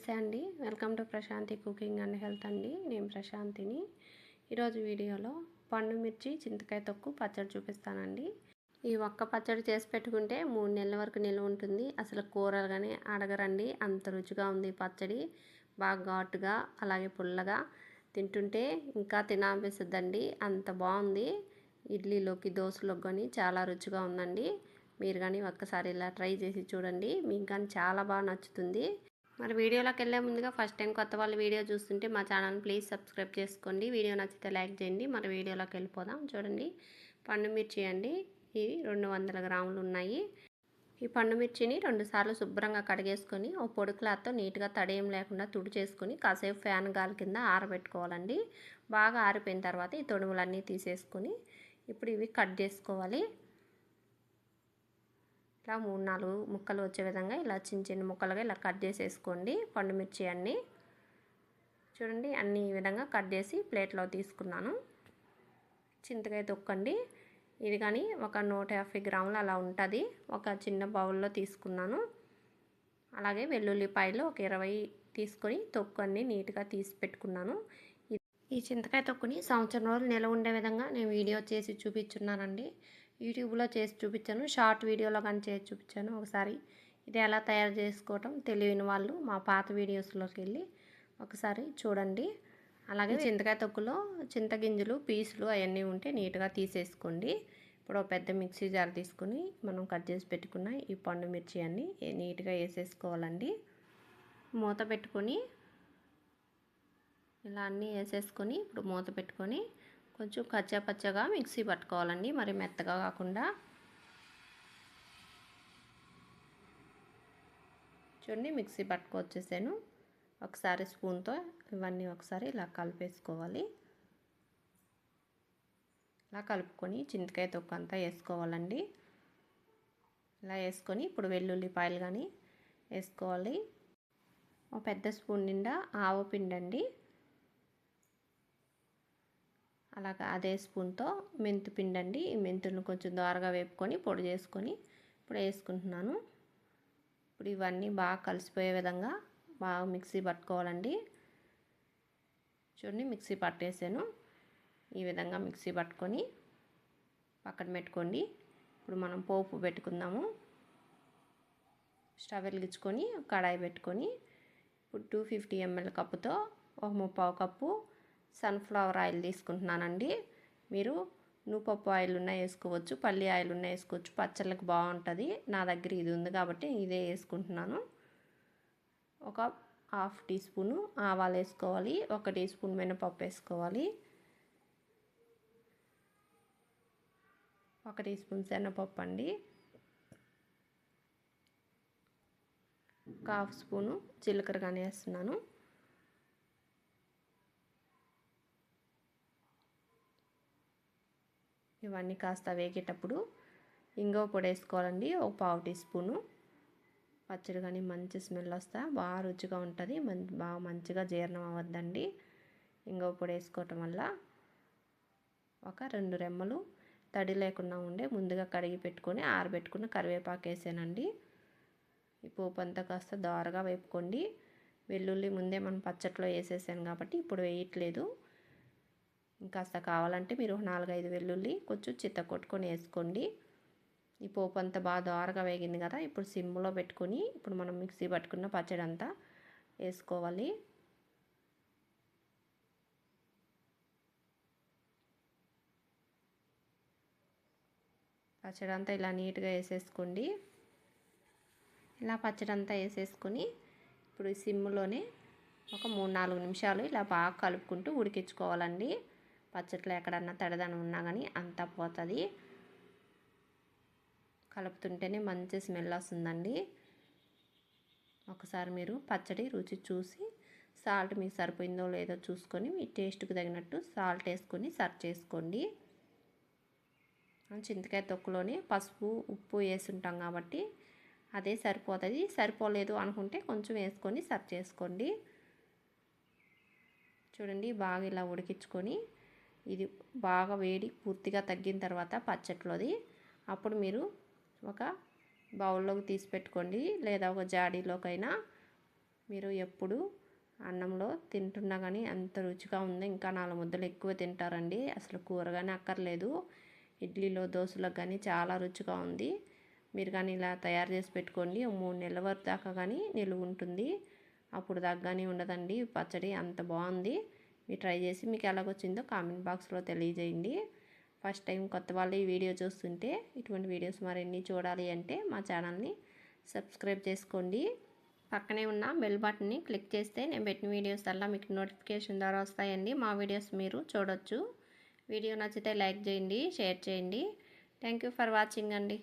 నమస్తే అండి. Welcome to Prashanti cooking and health అండి. నేను ప్రశాంతిని. ఈరోజు వీడియోలో పండు మిర్చి చింతకాయ తొక్కు పచ్చడి చూపిస్తానండి. ఈ ఒక్క పచ్చడి చేసి పెట్టుకుంటే 3 నెలల వరకు నిల్వ ఉంటుంది. అసలు కూరలు కానీ అడగరండి, అంత రుచిగా ఉంది పచ్చడి. బాగా ఘాటుగా అలాగే పుల్లగా తింటుంటే ఇంకా తినాలనిపిస్తుందండి, అంత బాగుంది. ఇడ్లీలోకి దోశలోకి కానీ చాలా రుచిగా ఉందండి. మీరు కానీ ఒక్కసారి ఇలా ట్రై చేసి చూడండి, మీకు కానీ చాలా బాగా నచ్చుతుంది. మరి వీడియోలోకి వెళ్ళే ముందుగా ఫస్ట్ టైం కొత్త వాళ్ళు వీడియో చూస్తుంటే మా ఛానల్ ప్లీజ్ సబ్స్క్రైబ్ చేసుకోండి. వీడియో నచ్చితే లైక్ చేయండి. మరి వీడియోలోకి వెళ్ళిపోదాం. చూడండి, పండు మిర్చి అండి, ఇవి 200 గ్రాములు ఉన్నాయి. ఈ పండు మిర్చిని 2 సార్లు శుభ్రంగా కడిగేసుకొని ఓ పొడి క్లాత్తో నీట్గా తడేం లేకుండా తుడిచేసుకొని కాసేపు ఫ్యాన్ గాలి కింద ఆరబెట్టుకోవాలండి. బాగా ఆరిపోయిన తర్వాత ఈ తొడుములన్నీ తీసేసుకొని ఇప్పుడు ఇవి కట్ చేసుకోవాలి. ఇలా 3-4 ముక్కలు వచ్చే విధంగా ఇలా చిన్న చిన్న ముక్కలుగా ఇలా కట్ చేసేసుకోండి. పండు మిర్చి అన్నీ చూడండి, అన్ని ఈ విధంగా కట్ చేసి ప్లేట్లో తీసుకున్నాను. చింతకాయ తొక్కండి, ఇది కానీ ఒక 150 గ్రాములు అలా ఉంటుంది. ఒక చిన్న బౌల్లో తీసుకున్నాను. అలాగే వెల్లుల్లిపాయలు ఒక 20 తీసుకొని తొక్కు అన్నీ నీట్గా తీసి పెట్టుకున్నాను. ఈ చింతకాయ తొక్కుని సంవత్సరం రోజులు నిల్వ ఉండే విధంగా నేను వీడియో చేసి చూపించున్నానండి. యూట్యూబ్లో చేసి చూపించాను, షార్ట్ వీడియోలో కానీ చేసి చూపించాను. ఒకసారి ఇది ఎలా తయారు చేసుకోవటం తెలియని వాళ్ళు మా పాత వీడియోస్లోకి వెళ్ళి ఒకసారి చూడండి. అలాగే చింతకాయ తొక్కులో చింతగింజలు పీసులు అవన్నీ ఉంటే నీట్గా తీసేసుకోండి. ఇప్పుడు ఒక పెద్ద మిక్సీ జార్ తీసుకుని మనం కట్ చేసి పెట్టుకున్న ఈ పండు మిర్చి అన్నీ నీట్గా వేసేసుకోవాలండి. మూత పెట్టుకొని ఇలా అన్నీ వేసేసుకొని ఇప్పుడు మూత పెట్టుకొని కొంచెం కచ్చా పచ్చగా మిక్సీ పట్టుకోవాలండి, మరి మెత్తగా కాకుండా. చూడండి, మిక్సీ పట్టుకొచ్చేసాను. ఒకసారి స్పూన్తో ఇవన్నీ ఒకసారి ఇలా కలిపేసుకోవాలి. ఇలా కలుపుకొని చింతకాయ తొక్కు అంతా వేసుకోవాలండి. ఇలా వేసుకొని ఇప్పుడు వెల్లుల్లిపాయలు కానీ వేసుకోవాలి. ఒక పెద్ద స్పూన్ నిండా ఆవపిండి అండి. అలాగా అదే స్పూన్తో మెంతిపిండి అండి. ఈ మెంతులను కొంచెం దోరగా వేపుకొని పొడి చేసుకొని ఇప్పుడు వేసుకుంటున్నాను. ఇప్పుడు ఇవన్నీ బాగా కలిసిపోయే విధంగా బాగా మిక్సీ పట్టుకోవాలండి. చూడండి, మిక్సీ పట్టేసాను. ఈ విధంగా మిక్సీ పట్టుకొని పక్కన పెట్టుకోండి. ఇప్పుడు మనం పోపు పెట్టుకుందాము. స్టవ్ వెలిగించుకొని కడాయి పెట్టుకొని ఇప్పుడు 250 ml కప్పుతో ఒక 3/4 కప్పు సన్ఫ్లవర్ ఆయిల్ తీసుకుంటున్నానండి. మీరు నువ్వుపప్పు ఆయిల్ ఉన్నా వేసుకోవచ్చు, పల్లి ఆయిల్ ఉన్నా వేసుకోవచ్చు, పచ్చళ్ళకి బాగుంటుంది. నా దగ్గర ఇది ఉంది కాబట్టి ఇదే వేసుకుంటున్నాను. ఒక 1/2 టీ స్పూను ఆవాలు వేసుకోవాలి, 1 టీ స్పూన్ మినపప్పు వేసుకోవాలి, 1 టీ స్పూన్ శనగపప్పు అండి, 1/2 స్పూను జీలకర్ర కానీ వేస్తున్నాను. ఇవన్నీ కాస్త వేగేటప్పుడు ఇంగువ పొడి వేసుకోవాలండి, ఒక 1/2 టీ స్పూను. పచ్చడి కానీ మంచి స్మెల్ వస్తా బాగా రుచిగా ఉంటుంది, బాగా మంచిగా జీర్ణం అవ్వద్దండి ఇంగువ పొడి వేసుకోవటం వల్ల. ఒక 2 రెమ్మలు తడి లేకుండా ఉండే ముందుగా కడిగి పెట్టుకొని ఆరబెట్టుకున్న కరివేపాకు వేసానండి. ఈ పోపు అంతా కాస్త దోరగా వేపుకోండి. వెల్లుల్లి ముందే మనం పచ్చట్లో వేసేసాను కాబట్టి ఇప్పుడు వేయట్లేదు. ఇంకాస్త కావాలంటే మీరు 4-5 వెల్లుల్లి కొంచెం చితకొట్టుకొని వేసుకోండి. ఈ పోపు అంతా బాగా దోరగా వేగింది కదా, ఇప్పుడు సిమ్లో పెట్టుకొని ఇప్పుడు మనం మిక్సీ పట్టుకున్న పచ్చడి అంతా వేసుకోవాలి. పచ్చడి అంతా ఇలా నీట్గా వేసేసుకోండి. ఇలా పచ్చడి అంతా వేసేసుకొని ఇప్పుడు ఈ సిమ్లోనే ఒక 3-4 నిమిషాలు ఇలా బాగా కలుపుకుంటూ ఉడికించుకోవాలండి. పచ్చట్లో ఎక్కడన్నా తడిదనం ఉన్నా కానీ అంతా పోతుంది. కలుపుతుంటేనే మంచి స్మెల్ వస్తుందండి. ఒకసారి మీరు పచ్చడి రుచి చూసి సాల్ట్ మీకు సరిపోయిందో లేదో చూసుకొని మీ టేస్ట్కి తగినట్టు సాల్ట్ వేసుకొని సర్వ్ చేసుకోండి. చింతకాయ తొక్కులోనే పసుపు ఉప్పు వేసుంటాం కాబట్టి అదే సరిపోతుంది. సరిపోలేదు అనుకుంటే కొంచెం వేసుకొని సర్వ్ చేసుకోండి. చూడండి, బాగా ఇలా ఉడికించుకొని ఇది బాగా వేడి పూర్తిగా తగ్గిన తర్వాత పచ్చట్లోది అప్పుడు మీరు ఒక బౌల్లోకి తీసి పెట్టుకోండి, లేదా ఒక జాడీలోకైనా మీరు ఎప్పుడు అన్నంలో తింటున్నా కానీ అంత రుచిగా ఉంది. ఇంకా 4 ముద్దలు ఎక్కువ తింటారండి. అసలు కూర కానీ అక్కర్లేదు. ఇడ్లీలో దోశలకు కానీ చాలా రుచిగా ఉంది. మీరు కానీ ఇలా తయారు చేసి పెట్టుకోండి. 3 నెలల వరకు దాకా కానీ నిలువ ఉంటుంది. అప్పుడు దాకా కానీ ఉండదండి పచ్చడి. అంత బాగుంది. మీరు ట్రై చేసి మీకు ఎలాగొచ్చిందో కామెంట్ బాక్స్లో తెలియజేయండి. ఫస్ట్ టైం కొత్త వాళ్ళు ఈ వీడియో చూస్తుంటే ఇటువంటి వీడియోస్ మరిన్ని చూడాలి అంటే మా ఛానల్ని సబ్స్క్రైబ్ చేసుకోండి. పక్కనే ఉన్న బెల్ బటన్ని క్లిక్ చేస్తే నేను పెట్టిన వీడియోస్ అలా మీకు నోటిఫికేషన్ ద్వారా వస్తాయండి. మా వీడియోస్ మీరు చూడొచ్చు. వీడియో నచ్చితే లైక్ చేయండి, షేర్ చేయండి. థ్యాంక్ యూ ఫర్ వాచింగ్ అండి.